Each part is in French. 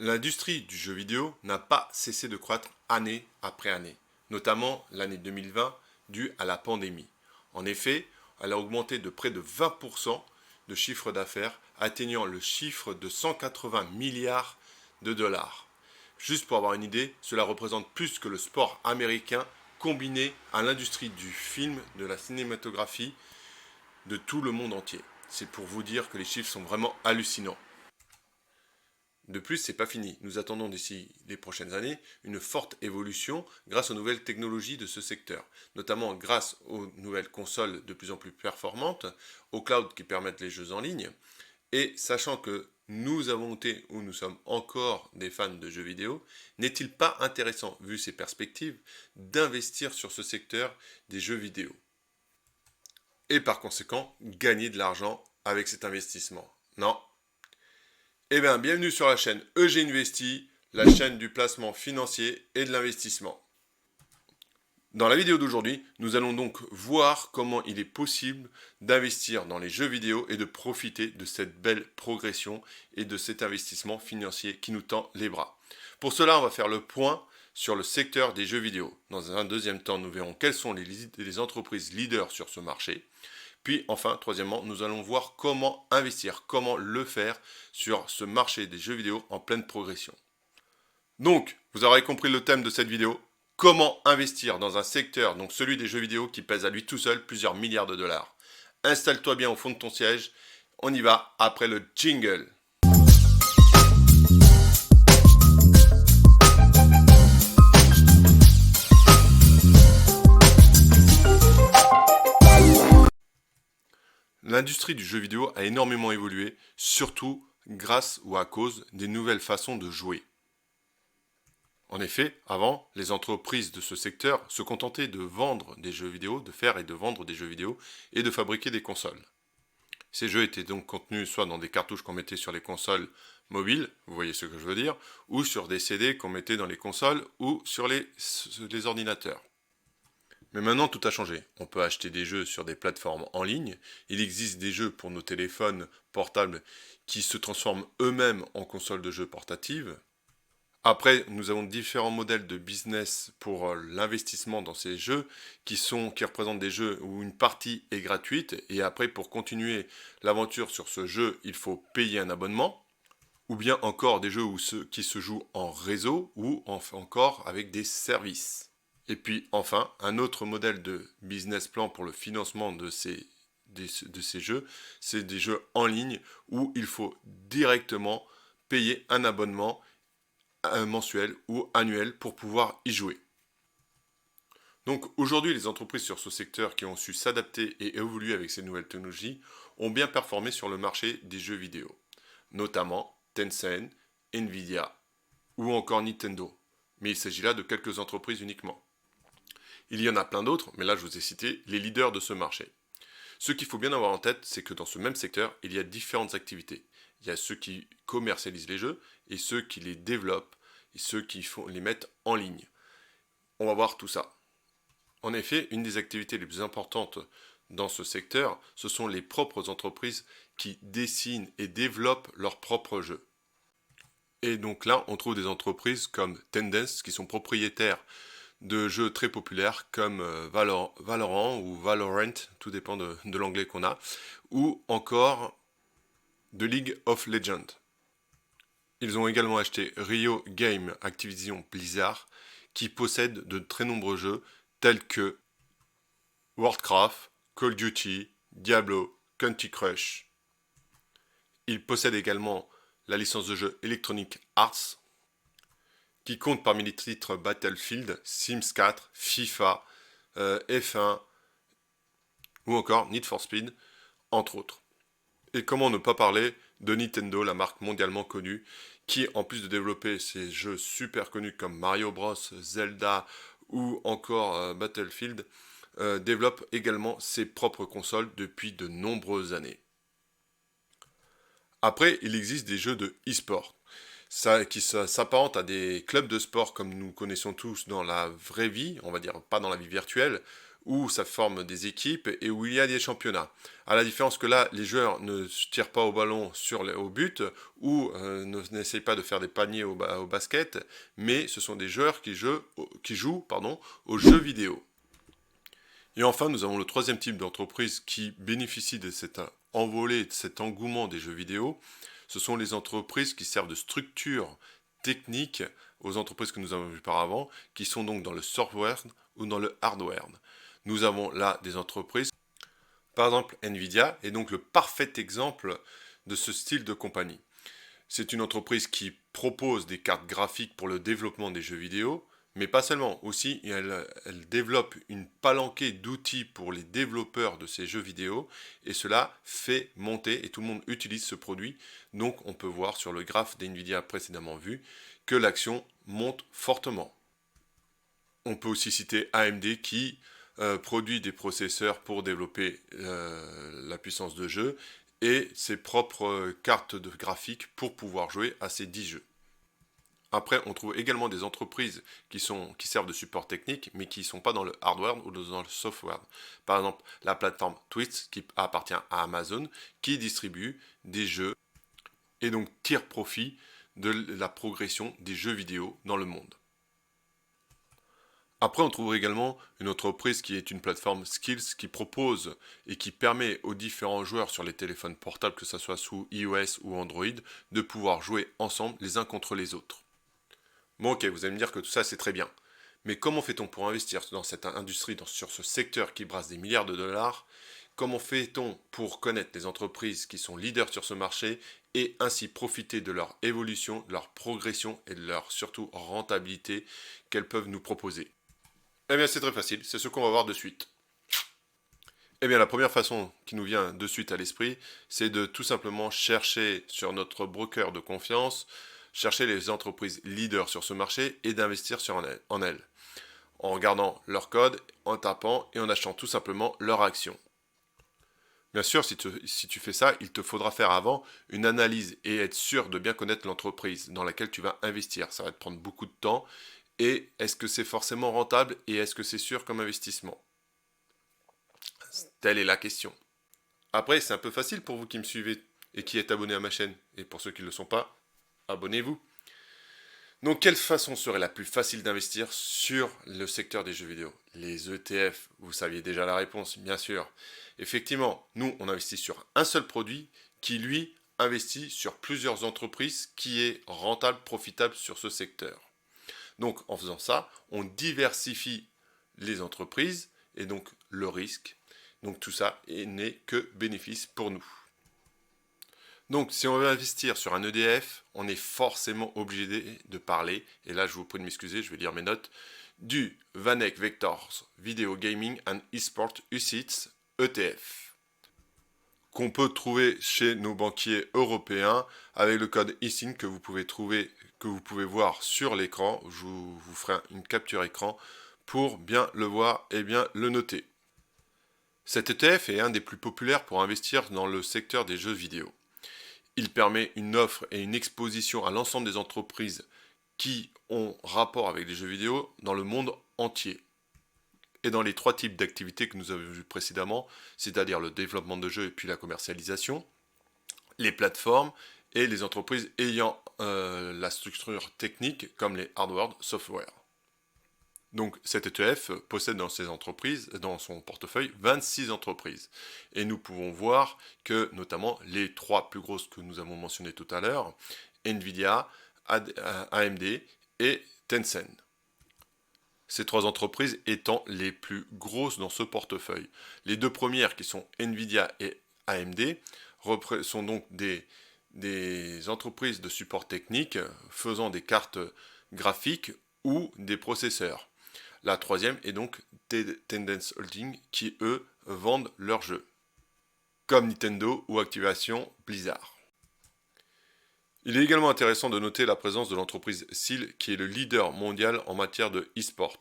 L'industrie du jeu vidéo n'a pas cessé de croître année après année, notamment l'année 2020 due à la pandémie. En effet, elle a augmenté de près de 20% de chiffre d'affaires, atteignant le chiffre de 180 milliards de dollars. Juste pour avoir une idée, cela représente plus que le sport américain combiné à l'industrie du film, de la cinématographie, de tout le monde entier. C'est pour vous dire que les chiffres sont vraiment hallucinants. De plus, c'est pas fini. Nous attendons d'ici les prochaines années une forte évolution grâce aux nouvelles technologies de ce secteur, notamment grâce aux nouvelles consoles de plus en plus performantes, aux clouds qui permettent les jeux en ligne, et sachant que nous avons été ou nous sommes encore des fans de jeux vidéo, n'est-il pas intéressant, vu ces perspectives, d'investir sur ce secteur des jeux vidéo et par conséquent gagner de l'argent avec cet investissement? Non. Eh bien, bienvenue sur la chaîne EG Investi, la chaîne du placement financier et de l'investissement. Dans la vidéo d'aujourd'hui, nous allons donc voir comment il est possible d'investir dans les jeux vidéo et de profiter de cette belle progression et de cet investissement financier qui nous tend les bras. Pour cela, on va faire le point sur le secteur des jeux vidéo. Dans un deuxième temps, nous verrons quelles sont les entreprises leaders sur ce marché. Puis enfin, troisièmement, nous allons voir comment investir, comment le faire sur ce marché des jeux vidéo en pleine progression. Donc, vous aurez compris le thème de cette vidéo, comment investir dans un secteur, donc celui des jeux vidéo qui pèse à lui tout seul plusieurs milliards de dollars. Installe-toi bien au fond de ton siège, on y va après le jingle. L'industrie du jeu vidéo a énormément évolué, surtout grâce ou à cause des nouvelles façons de jouer. En effet, avant, les entreprises de ce secteur se contentaient de vendre des jeux vidéo, de faire et de vendre des jeux vidéo et de fabriquer des consoles. Ces jeux étaient donc contenus soit dans des cartouches qu'on mettait sur les consoles mobiles, vous voyez ce que je veux dire, ou sur des CD qu'on mettait dans les consoles ou sur les ordinateurs. Mais maintenant, tout a changé. On peut acheter des jeux sur des plateformes en ligne. Il existe des jeux pour nos téléphones portables qui se transforment eux-mêmes en consoles de jeux portatives. Après, nous avons différents modèles de business pour l'investissement dans ces jeux qui représentent des jeux où une partie est gratuite et après, pour continuer l'aventure sur ce jeu, il faut payer un abonnement. Ou bien encore des jeux qui se jouent en réseau ou encore avec des services. Et puis enfin, un autre modèle de business plan pour le financement de ces jeux, c'est des jeux en ligne où il faut directement payer un abonnement mensuel ou annuel pour pouvoir y jouer. Donc aujourd'hui, les entreprises sur ce secteur qui ont su s'adapter et évoluer avec ces nouvelles technologies ont bien performé sur le marché des jeux vidéo, notamment Tencent, Nvidia ou encore Nintendo. Mais il s'agit là de quelques entreprises uniquement. Il y en a plein d'autres, mais là je vous ai cité les leaders de ce marché. Ce qu'il faut bien avoir en tête, c'est que dans ce même secteur, il y a différentes activités. Il y a ceux qui commercialisent les jeux, et ceux qui les développent, et ceux qui les mettent en ligne. On va voir tout ça. En effet, une des activités les plus importantes dans ce secteur, ce sont les propres entreprises qui dessinent et développent leurs propres jeux. Et donc là, on trouve des entreprises comme Tencent qui sont propriétaires de jeux très populaires comme Valorant ou Valorant, tout dépend de l'anglais qu'on a, ou encore de League of Legends. Ils ont également acheté Rio Game Activision Blizzard, qui possède de très nombreux jeux tels que Warcraft, Call of Duty, Diablo, Candy Crush. Ils possèdent également la licence de jeu Electronic Arts, qui compte parmi les titres Battlefield, Sims 4, FIFA, F1 ou encore Need for Speed, entre autres. Et comment ne pas parler de Nintendo, la marque mondialement connue, qui en plus de développer ces jeux super connus comme Mario Bros, Zelda ou encore Battlefield, développe également ses propres consoles depuis de nombreuses années. Après, il existe des jeux de e-sport. Qui s'apparente à des clubs de sport comme nous connaissons tous dans la vraie vie, on va dire pas dans la vie virtuelle, où ça forme des équipes et où il y a des championnats. À la différence que là, les joueurs ne tirent pas au ballon au but ou n'essayent pas de faire des paniers au basket, mais ce sont des joueurs qui jouent aux jeux vidéo. Et enfin, nous avons le troisième type d'entreprise qui bénéficie de cette envolée, de cet engouement des jeux vidéo. Ce sont les entreprises qui servent de structure technique aux entreprises que nous avons vues auparavant, qui sont donc dans le software ou dans le hardware. Nous avons là des entreprises, par exemple Nvidia, est donc le parfait exemple de ce style de compagnie. C'est une entreprise qui propose des cartes graphiques pour le développement des jeux vidéo, mais pas seulement. Aussi, elle développe une palanquée d'outils pour les développeurs de ces jeux vidéo, et cela fait monter, et tout le monde utilise ce produit. Donc on peut voir sur le graphe d'Nvidia précédemment vu, que l'action monte fortement. On peut aussi citer AMD qui produit des processeurs pour développer la puissance de jeu, et ses propres cartes de graphiques pour pouvoir jouer à ces 10 jeux. Après, on trouve également des entreprises qui servent de support technique, mais qui ne sont pas dans le hardware ou dans le software. Par exemple, la plateforme Twitch, qui appartient à Amazon, qui distribue des jeux et donc tire profit de la progression des jeux vidéo dans le monde. Après, on trouve également une entreprise qui est une plateforme Skills qui propose et qui permet aux différents joueurs sur les téléphones portables, que ce soit sous iOS ou Android, de pouvoir jouer ensemble les uns contre les autres. Bon, ok, vous allez me dire que tout ça c'est très bien. Mais comment fait-on pour investir dans cette industrie, sur ce secteur qui brasse des milliards de dollars? Comment fait-on pour connaître les entreprises qui sont leaders sur ce marché et ainsi profiter de leur évolution, de leur progression et de leur surtout rentabilité qu'elles peuvent nous proposer? Eh bien, c'est très facile, c'est ce qu'on va voir de suite. Eh bien, la première façon qui nous vient de suite à l'esprit, c'est de tout simplement chercher sur notre broker de confiance, chercher les entreprises leaders sur ce marché et d'investir en elles, en regardant leur code, en tapant et en achetant tout simplement leurs actions. Bien sûr, si tu fais ça, il te faudra faire avant une analyse et être sûr de bien connaître l'entreprise dans laquelle tu vas investir. Ça va te prendre beaucoup de temps. Et est-ce que c'est forcément rentable et est-ce que c'est sûr comme investissement? Telle est la question. Après, c'est un peu facile pour vous qui me suivez et qui êtes abonnés à ma chaîne. Et pour ceux qui ne le sont pas, abonnez-vous. Donc, quelle façon serait la plus facile d'investir sur le secteur des jeux vidéo? Les ETF, vous saviez déjà la réponse, bien sûr. Effectivement, nous, on investit sur un seul produit qui, lui, investit sur plusieurs entreprises qui est rentable, profitable sur ce secteur. Donc, en faisant ça, on diversifie les entreprises et donc le risque. Donc, tout ça n'est que bénéfice pour nous. Donc, si on veut investir sur un EDF, on est forcément obligé de parler, et là je vous prie de m'excuser, je vais lire mes notes, du Vanek Vectors Video Gaming and Esport UCITS ETF, qu'on peut trouver chez nos banquiers européens avec le code eSIN que vous pouvez voir sur l'écran. Je vous ferai une capture écran pour bien le voir et bien le noter. Cet ETF est un des plus populaires pour investir dans le secteur des jeux vidéo. Il permet une offre et une exposition à l'ensemble des entreprises qui ont rapport avec les jeux vidéo dans le monde entier. Et dans les trois types d'activités que nous avons vus précédemment, c'est-à-dire le développement de jeux et puis la commercialisation, les plateformes et les entreprises ayant la structure technique comme les hardware, software. Donc cet ETF possède dans son portefeuille, 26 entreprises. Et nous pouvons voir que notamment les trois plus grosses que nous avons mentionnées tout à l'heure, Nvidia, AMD et Tencent. Ces trois entreprises étant les plus grosses dans ce portefeuille. Les deux premières qui sont Nvidia et AMD sont donc des entreprises de support technique faisant des cartes graphiques ou des processeurs. La troisième est donc Tencent Holding qui, eux, vendent leurs jeux, comme Nintendo ou Activision Blizzard. Il est également intéressant de noter la présence de l'entreprise SEAL qui est le leader mondial en matière de e-sport,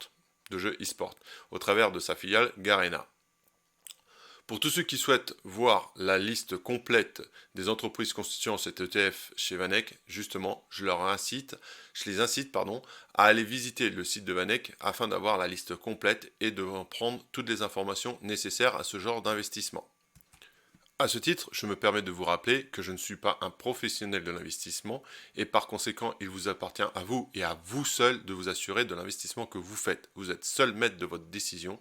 de jeux e-sport, au travers de sa filiale Garena. Pour tous ceux qui souhaitent voir la liste complète des entreprises constituant cet ETF chez Vanek, justement, je les incite à aller visiter le site de Vanek afin d'avoir la liste complète et de prendre toutes les informations nécessaires à ce genre d'investissement. À ce titre, je me permets de vous rappeler que je ne suis pas un professionnel de l'investissement et par conséquent, il vous appartient à vous et à vous seul de vous assurer de l'investissement que vous faites. Vous êtes seul maître de votre décision.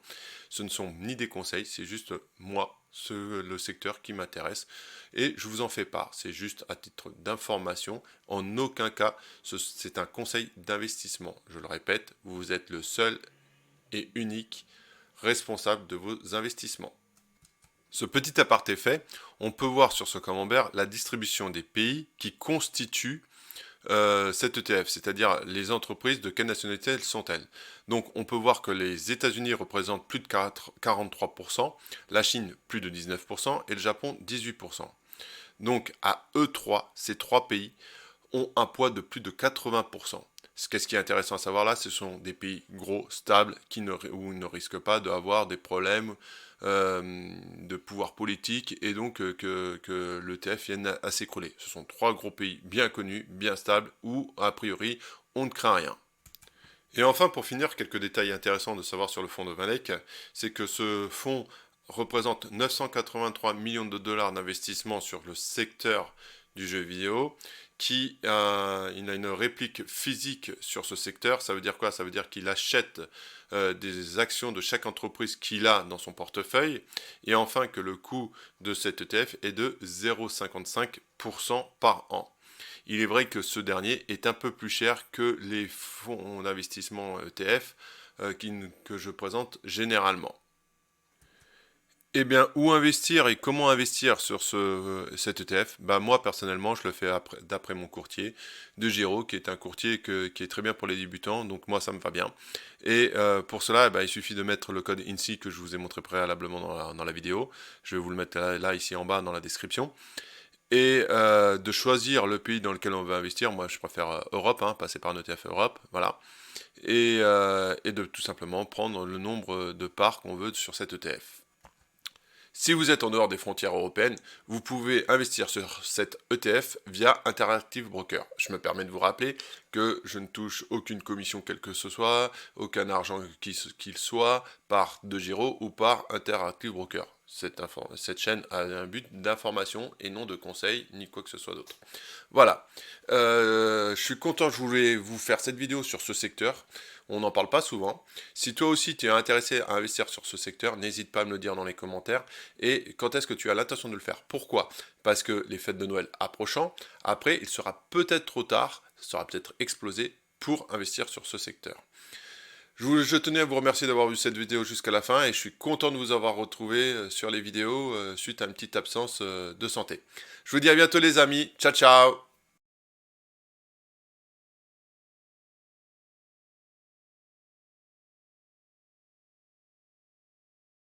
Ce ne sont ni des conseils, c'est juste moi, le secteur qui m'intéresse et je vous en fais part. C'est juste à titre d'information. En aucun cas, c'est un conseil d'investissement. Je le répète, vous êtes le seul et unique responsable de vos investissements. Ce petit aparté fait, on peut voir sur ce camembert la distribution des pays qui constituent cet ETF, c'est-à-dire les entreprises de quelle nationalité elles sont-elles. Donc on peut voir que les États-Unis représentent plus de 43%, la Chine plus de 19% et le Japon 18%. Donc à eux trois, ces trois pays ont un poids de plus de 80%. Qu'est-ce qui est intéressant à savoir là, ce sont des pays gros, stables, où ils ne risquent pas d'avoir des problèmes de pouvoir politique et donc que l'ETF vienne à s'écrouler. Ce sont trois gros pays bien connus, bien stables, où a priori on ne craint rien. Et enfin, pour finir, quelques détails intéressants de savoir sur le fonds de Vanek, c'est que ce fonds représente 983 millions de dollars d'investissement sur le secteur du jeu vidéo, il a une réplique physique sur ce secteur. Ça veut dire quoi? Ça veut dire qu'il achète des actions de chaque entreprise qu'il a dans son portefeuille. Et enfin que le coût de cet ETF est de 0,55% par an. Il est vrai que ce dernier est un peu plus cher que les fonds d'investissement ETF que je présente généralement. Eh bien, où investir et comment investir sur cet ETF? Moi, personnellement, je le fais d'après mon courtier, de Giro, qui est un courtier qui est très bien pour les débutants, donc moi, ça me va bien. Et pour cela, il suffit de mettre le code INSEE que je vous ai montré préalablement dans la vidéo. Je vais vous le mettre là, ici en bas, dans la description. Et de choisir le pays dans lequel on veut investir. Moi, je préfère Europe, passer par un ETF Europe, voilà. Et de tout simplement prendre le nombre de parts qu'on veut sur cet ETF. Si vous êtes en dehors des frontières européennes, vous pouvez investir sur cet ETF via Interactive Broker. Je me permets de vous rappeler que je ne touche aucune commission quelle que ce soit, aucun argent qu'il soit, par DeGiro ou par Interactive Broker. Cette chaîne a un but d'information et non de conseil, ni quoi que ce soit d'autre. Voilà. Je suis content, je voulais vous faire cette vidéo sur ce secteur. On n'en parle pas souvent. Si toi aussi tu es intéressé à investir sur ce secteur, n'hésite pas à me le dire dans les commentaires. Et quand est-ce que tu as l'intention de le faire? Pourquoi? Parce que les fêtes de Noël approchant, après il sera peut-être trop tard, ça sera peut-être explosé pour investir sur ce secteur. Je tenais à vous remercier d'avoir vu cette vidéo jusqu'à la fin et je suis content de vous avoir retrouvé sur les vidéos suite à une petite absence de santé. Je vous dis à bientôt les amis, ciao ciao!